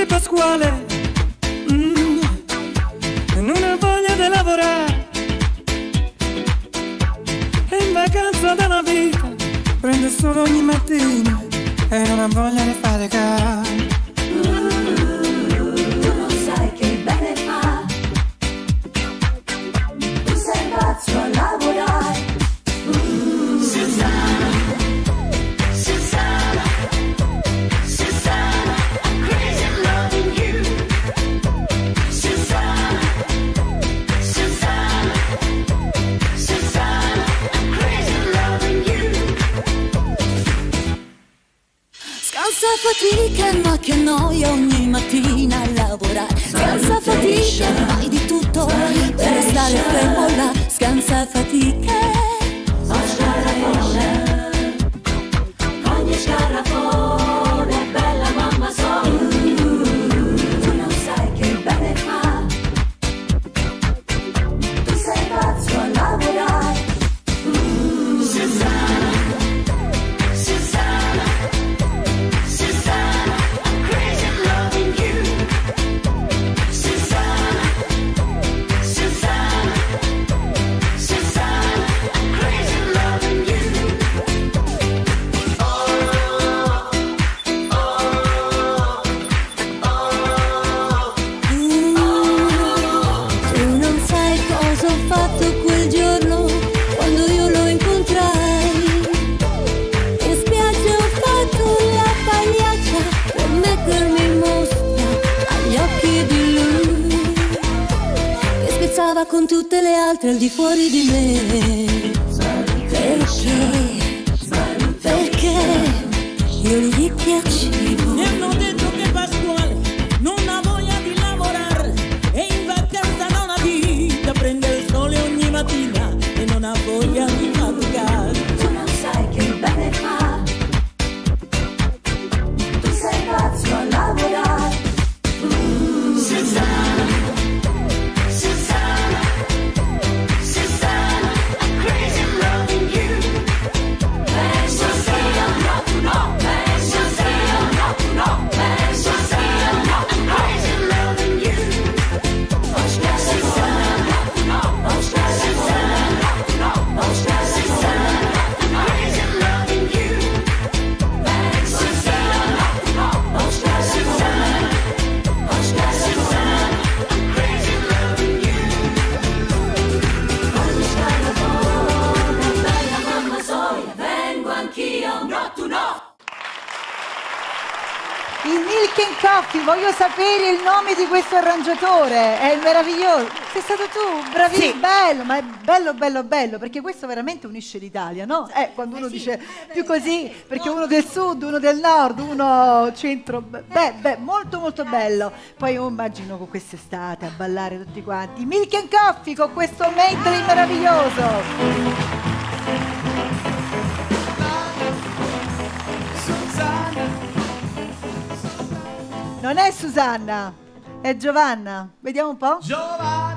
che Pasquale, non ha voglia di lavorare, è in vacanza dalla vita, prende il sole ogni mattina e non ha voglia di fare caro. Tu non sai che bene fa, tu sei pazzo a lavorare. Susanna, Susanna, Susanna, I'm crazy loving you. Susanna, Susanna, Susanna, I'm crazy loving you. Scansa fatica, ma che noia ogni mattina a lavorare. Scansa fatica, fai di tutto per restare fermo là. Scansa fatica. Ogni scarafone, bella mamma sola. Tu non sai che bene fa, tu sei pazzo a lavorare. Susanna, Susanna, Susanna, I'm crazy loving you. Susanna, Susanna, Susanna, I'm crazy loving you. Tu non sai cosa ho fatto quel giorno quando io lo incontrai. In spiaggia ho fatto la pagliaccia per mettermi in mostra agli occhi di lui, che scherzava con tutte le altre al di fuori di me. Perché io gli piacevo. Mi hanno detto che Pasquale non ha voglia di lavorare, è in vacanza da una vita, prende il sole ogni mattina e non ha voglia di faticare. Tu non sai che bene fa, tu sei pazzo a lavorare. Susanna, Susanna, Susanna, I'm crazy loving you. Susanna, no, Susanna, no, Susanna, I'm crazy loving you. Susanna, no, Susanna, no, Susanna, I'm crazy loving you. Susanna, no, Susanna, Susanna, I'm crazy loving you. Ogni scarafone, bella mamma soia, vengo anch'io. No, tu no. Il Milk and Coffee, voglio sapere il nome di questo arrangiatore, è meraviglioso. Sei stato tu, bravissimo, Sì. bello, ma è bello, bello, bello, perché questo veramente unisce l'Italia, no? Quando uno dice più così, perché uno del sud, uno del nord, uno centro, molto molto bello. Poi io immagino con quest'estate a ballare tutti quanti. Milk and Coffee con questo medley meraviglioso. Non è Susanna, è Giovanna. Vediamo un po'. Giovanna.